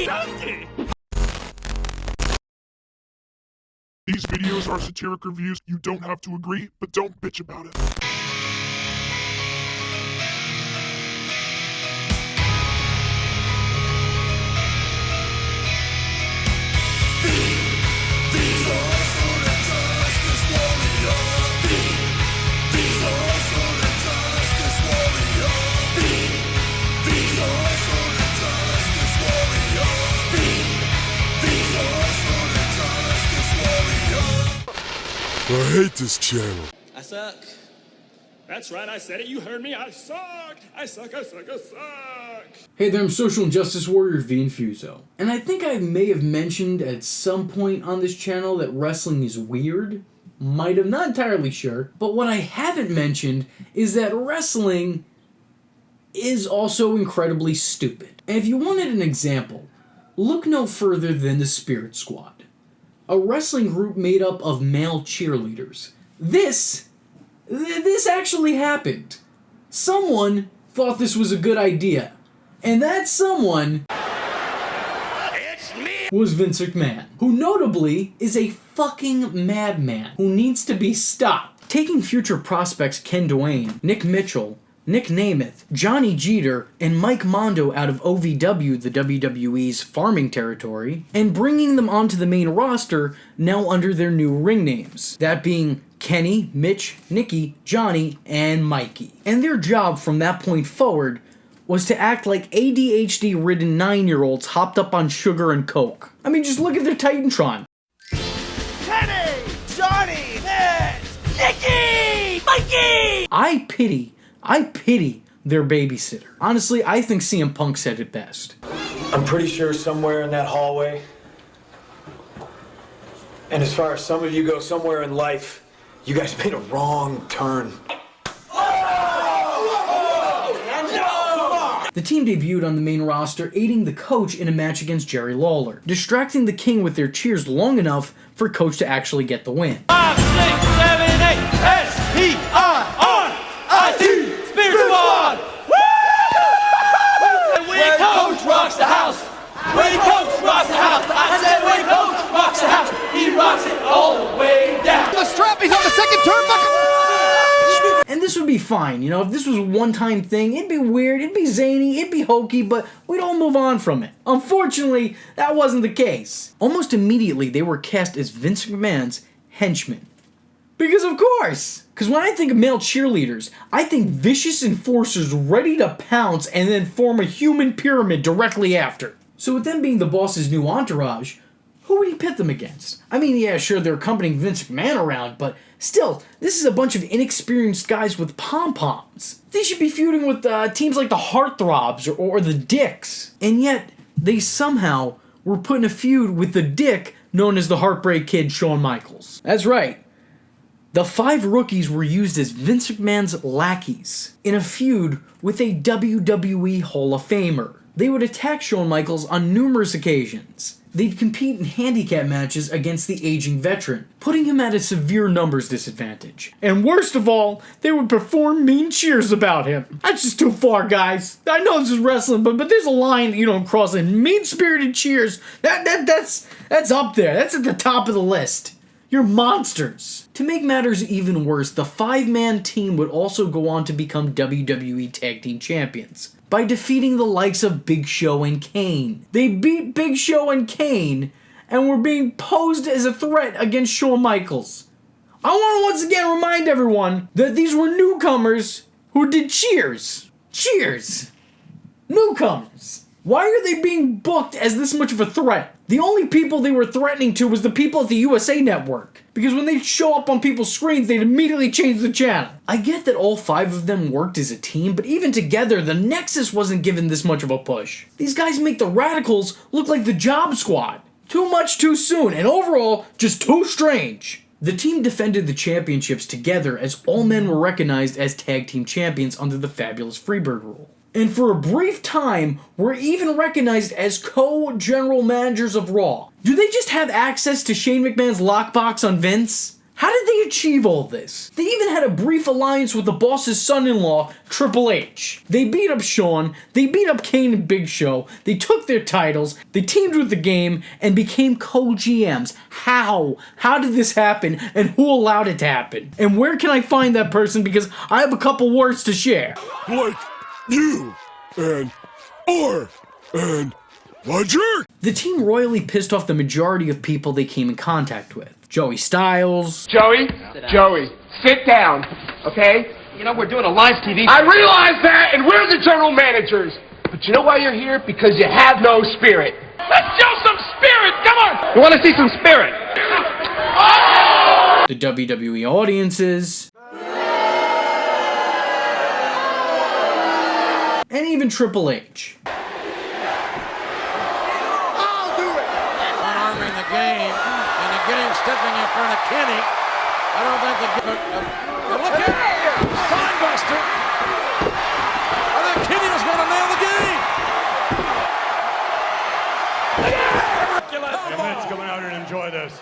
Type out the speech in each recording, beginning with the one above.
Donkey! These videos are satiric reviews. You don't have to agree, but don't bitch about it. I hate this channel. I suck. That's right, I said it. You heard me. I suck. I suck. Hey there, I'm Social Injustice Warrior V Infuso. And I think I may have mentioned at some point on this channel that wrestling is weird. Might have, not entirely sure. But what I haven't mentioned is that wrestling is also incredibly stupid. And if you wanted an example, look no further than the Spirit Squad. A wrestling group made up of male cheerleaders. This actually happened. Someone thought this was a good idea. And that someone was Vince McMahon, who notably is a fucking madman who needs to be stopped. Taking future prospects Ken Duane, Nick Mitchell, Nick Namath, Johnny Jeter, and Mike Mondo out of OVW, the WWE's farming territory, and bringing them onto the main roster now under their new ring names. That being Kenny, Mitch, Nicky, Johnny, and Mikey. And their job from that point forward was to act like ADHD-ridden 9-year-olds hopped up on sugar and coke. I mean, just look at their Titantron. Kenny! Johnny! Mitch! Nicky! Mikey! I pity their babysitter. Honestly, I think CM Punk said it best. I'm pretty sure somewhere in that hallway, and as far as some of you go, somewhere in life, you guys made a wrong turn. The team debuted on the main roster, aiding the Coach in a match against Jerry Lawler, distracting the King with their cheers long enough for Coach to actually get the win. 5, 6, 7, 8, S-P-I-R-I-T! Spirit Squad! Woo! When Coach rocks the house! When Coach rocks the house! I said when Coach rocks the house! He rocks it all the way down! The strap, he's on the second turnbuckle! And this would be fine, you know, if this was a one-time thing, it'd be weird, it'd be zany, it'd be hokey, but we'd all move on from it. Unfortunately, that wasn't the case. Almost immediately, they were cast as Vince McMahon's henchmen. Because of course! Because when I think of male cheerleaders, I think vicious enforcers ready to pounce and then form a human pyramid directly after. So with them being the boss's new entourage, who would he pit them against? I mean, yeah, sure, they're accompanying Vince McMahon around, but still, this is a bunch of inexperienced guys with pom-poms. They should be feuding with teams like the Heartthrobs or the Dicks. And yet, they somehow were put in a feud with the Dick known as the Heartbreak Kid, Shawn Michaels. That's right. The 5 rookies were used as Vince McMahon's lackeys in a feud with a WWE Hall of Famer. They would attack Shawn Michaels on numerous occasions. They'd compete in handicap matches against the aging veteran, putting him at a severe numbers disadvantage. And worst of all, they would perform mean cheers about him. That's just too far, guys. I know this is wrestling, but there's a line that you don't cross, and mean-spirited cheers, that's up there. That's at the top of the list. You're monsters. To make matters even worse, the 5-man team would also go on to become WWE Tag Team Champions by defeating the likes of Big Show and Kane. They beat Big Show and Kane and were being posed as a threat against Shawn Michaels. I want to once again remind everyone that these were newcomers who did cheers. Cheers. Newcomers. Why are they being booked as this much of a threat? The only people they were threatening to was the people at the USA Network. Because when they'd show up on people's screens, they'd immediately change the channel. I get that all 5 of them worked as a team, but even together, the Nexus wasn't given this much of a push. These guys make the Radicals look like the Job Squad. Too much too soon, and overall, just too strange. The team defended the championships together as all men were recognized as tag team champions under the fabulous Freebird rule. And for a brief time, were even recognized as co-general managers of Raw. Do they just have access to Shane McMahon's lockbox on Vince? How did they achieve all this? They even had a brief alliance with the boss's son-in-law, Triple H. They beat up Shawn, they beat up Kane and Big Show, they took their titles, they teamed with the Game, and became co-GMs. How? How did this happen, and who allowed it to happen? And where can I find that person, because I have a couple words to share. Like you and Roger. The team royally pissed off the majority of people they came in contact with. Joey Styles. Joey, sit down, okay? You know, we're doing a live TV. I realize that, and we're the general managers. But you know why you're here? Because you have no spirit. Let's show some spirit. Come on. You want to see some spirit? The WWE audiences. And even Triple H. I'll do it. Unarming the Game, and the Game stepping in front of Kenny. I don't think look here, spinebuster. I think Kenny was going to nail the Game. And let's come out here and enjoy this.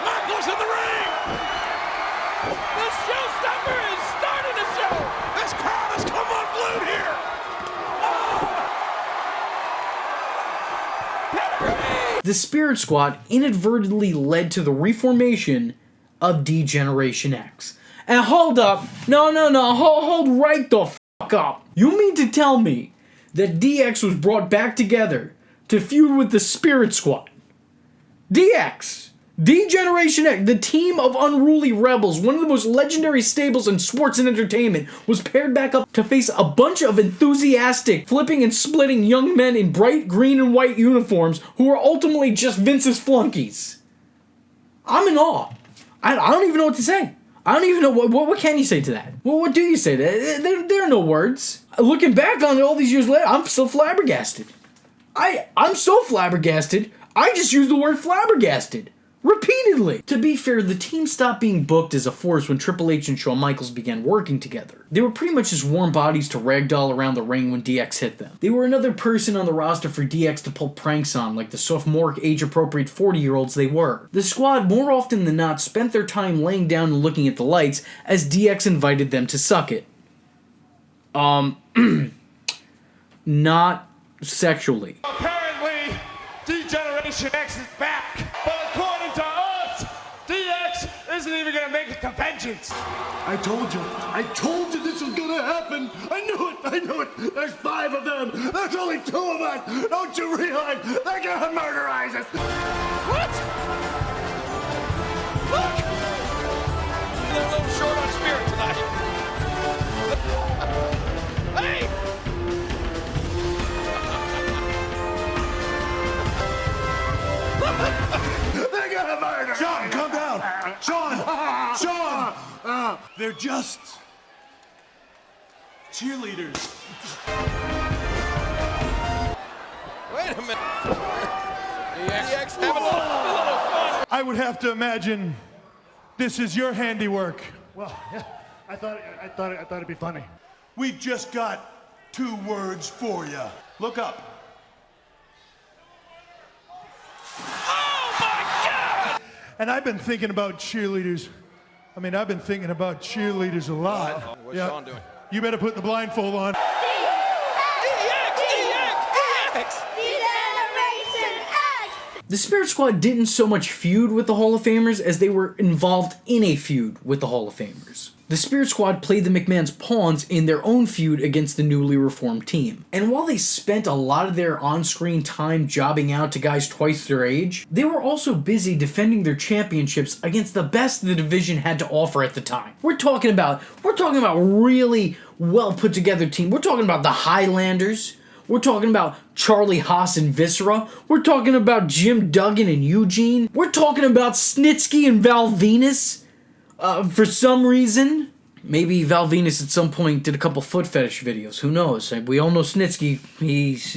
Michaels in the ring. The showstopper is starting the show. This crowd has come unglued here. The Spirit Squad inadvertently led to the reformation of D-Generation X. And hold up, no, hold right the fuck up. You mean to tell me that DX was brought back together to feud with the Spirit Squad? DX, D-Generation X, the team of unruly rebels, one of the most legendary stables in sports and entertainment, was paired back up to face a bunch of enthusiastic, flipping and splitting young men in bright green and white uniforms who were ultimately just Vince's flunkies. I'm in awe. I don't even know what to say. I don't even know what can you say to that? Well, what do you say to that? There are no words. Looking back on it all these years later, I'm still flabbergasted. I'm so flabbergasted, I just used the word flabbergasted. Repeatedly. To be fair, the team stopped being booked as a force when Triple H and Shawn Michaels began working together. They were pretty much just warm bodies to ragdoll around the ring when DX hit them. They were another person on the roster for DX to pull pranks on, like the sophomoric, age-appropriate 40-year-olds they were. The squad, more often than not, spent their time laying down and looking at the lights as DX invited them to suck it. Not sexually. Apparently, D-Generation X is back. But according to us, DX isn't even going to make it to Vengeance. I told you this was gonna happen. I knew it. There's 5 of them. There's only 2 of us. Don't you realize they're gonna murderize us? What? Look! They're a little short on spirit tonight. Hey! They're gonna murder. Shawn, calm down. Shawn! They're just cheerleaders. Wait a minute. DX having a little fun. I would have to imagine this is your handiwork. Well, yeah, I thought it'd be funny. We've just got 2 words for you. Look up. And I've been thinking about cheerleaders. I've been thinking about cheerleaders a lot. What's Shawn doing? You better put the blindfold on. The Spirit Squad didn't so much feud with the Hall of Famers as they were involved in a feud with the Hall of Famers. The Spirit Squad played the McMahon's pawns in their own feud against the newly reformed team. And while they spent a lot of their on-screen time jobbing out to guys twice their age, they were also busy defending their championships against the best the division had to offer at the time. We're talking about really well put together team. We're talking about the Highlanders. We're talking about Charlie Haas and Viscera. We're talking about Jim Duggan and Eugene. We're talking about Snitsky and Val Venus. For some reason, maybe Val Venus at some point did a couple foot fetish videos. Who knows? We all know Snitsky.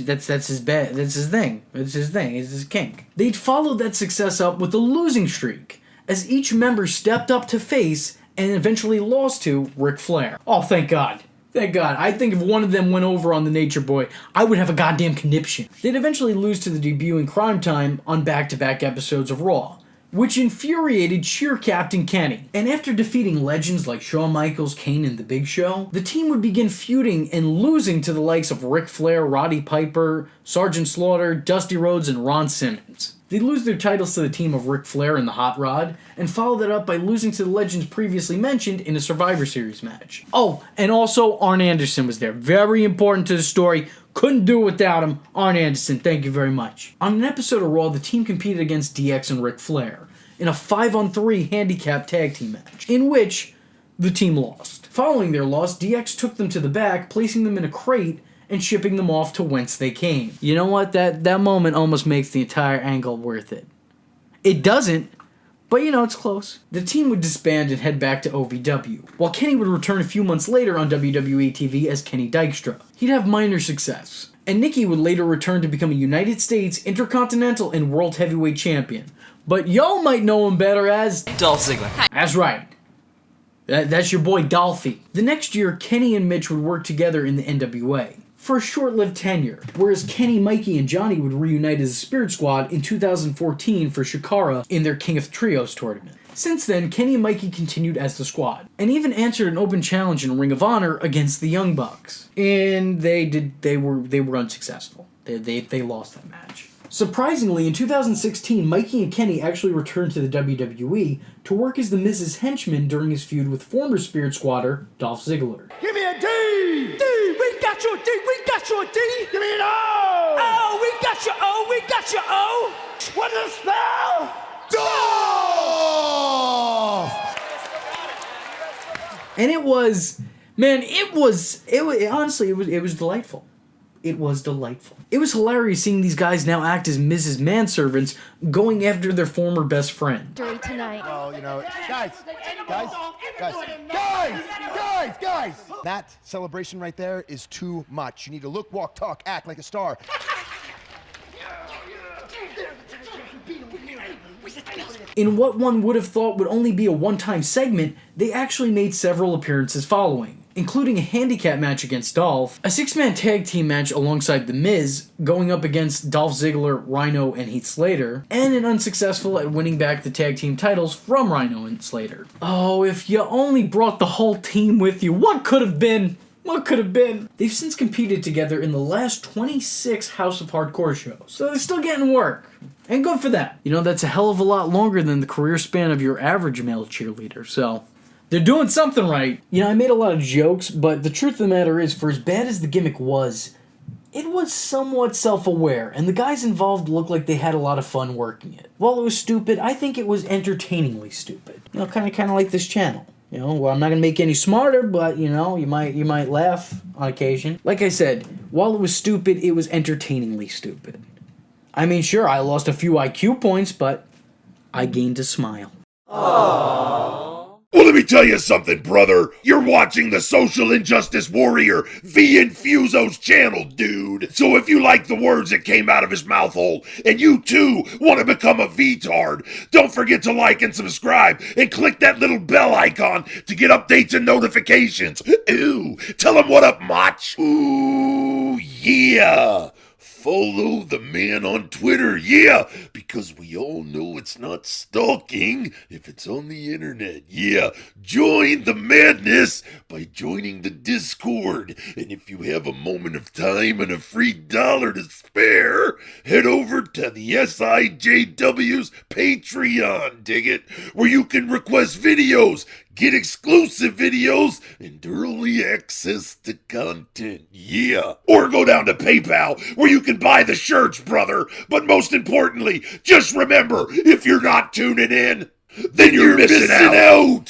That's his bed. That's his thing. It's his kink. They'd followed that success up with a losing streak, as each member stepped up to face and eventually lost to Ric Flair. Oh, thank God. Thank God. I think if one of them went over on the Nature Boy, I would have a goddamn conniption. They'd eventually lose to the debuting Crime Time on back-to-back episodes of Raw, which infuriated Cheer Captain Kenny. And after defeating legends like Shawn Michaels, Kane, and The Big Show, the team would begin feuding and losing to the likes of Ric Flair, Roddy Piper, Sergeant Slaughter, Dusty Rhodes, and Ron Simmons. They'd lose their titles to the team of Ric Flair and the Hot Rod, and follow that up by losing to the legends previously mentioned in a Survivor Series match. Oh, and also Arn Anderson was there. Very important to the story. Couldn't do it without him. Arn Anderson, thank you very much. On an episode of Raw, the team competed against DX and Ric Flair in a 5-on-3 handicap tag team match, in which the team lost. Following their loss, DX took them to the back, placing them in a crate and shipping them off to whence they came. You know what? That moment almost makes the entire angle worth it. It doesn't, but you know, it's close. The team would disband and head back to OVW, while Kenny would return a few months later on WWE TV as Kenny Dykstra. He'd have minor success, and Nikki would later return to become a United States Intercontinental and World Heavyweight Champion. But y'all might know him better as Dolph Ziggler. That's right. That's your boy Dolphy. The next year, Kenny and Mitch would work together in the NWA for a short-lived tenure, whereas Kenny, Mikey, and Johnny would reunite as a Spirit Squad in 2014 for Shikara in their King of Trios tournament. Since then, Kenny and Mikey continued as the Squad, and even answered an open challenge in Ring of Honor against the Young Bucks. And they were unsuccessful. They lost that match. Surprisingly, in 2016, Mikey and Kenny actually returned to the WWE to work as the Miz's henchman during his feud with former Spirit Squatter Dolph Ziggler. Give me a D! D! We got your D! We got your D! Give me an O! O! We got your O! We got your O! What's the spell? Dolph! And it was honestly, it was delightful. It was delightful. It was hilarious seeing these guys now act as Mrs. Manservants going after their former best friend. Dirty tonight. Well, you know, guys. That celebration right there is too much. You need to look, walk, talk, act like a star. In what one would have thought would only be a one-time segment, they actually made several appearances following, including a handicap match against Dolph, a 6-man tag team match alongside The Miz, going up against Dolph Ziggler, Rhino, and Heath Slater, and an unsuccessful at winning back the tag team titles from Rhino and Slater. Oh, if you only brought the whole team with you, what could have been? What could have been? They've since competed together in the last 26 House of Hardcore shows, so they're still getting work. And good for that. You know, that's a hell of a lot longer than the career span of your average male cheerleader, so they're doing something right. You know, I made a lot of jokes, but the truth of the matter is, for as bad as the gimmick was, it was somewhat self-aware, and the guys involved looked like they had a lot of fun working it. While it was stupid, I think it was entertainingly stupid. You know, kind of like this channel. You know, well, I'm not gonna make you any smarter, but you know, you might laugh on occasion. Like I said, while it was stupid, it was entertainingly stupid. I mean, sure, I lost a few IQ points, but I gained a smile. Well, let me tell you something, brother. You're watching the Social Injustice Warrior V Infuso's channel, dude. So if you like the words that came out of his mouth hole, and you too want to become a V-tard, don't forget to like and subscribe, and click that little bell icon to get updates and notifications. Ooh, tell him what up, Mach. Ooh, yeah. Follow the man on Twitter, yeah, because we all know it's not stalking if it's on the internet, yeah. Join the madness by joining the Discord, and if you have a moment of time and a free $1 to spare, head over to the SIJW's Patreon, dig it, where you can request videos, get exclusive videos, and early access to content, yeah. Or go down to PayPal, where you can buy the shirts, brother. But most importantly, just remember, if you're not tuning in, then you're missing out.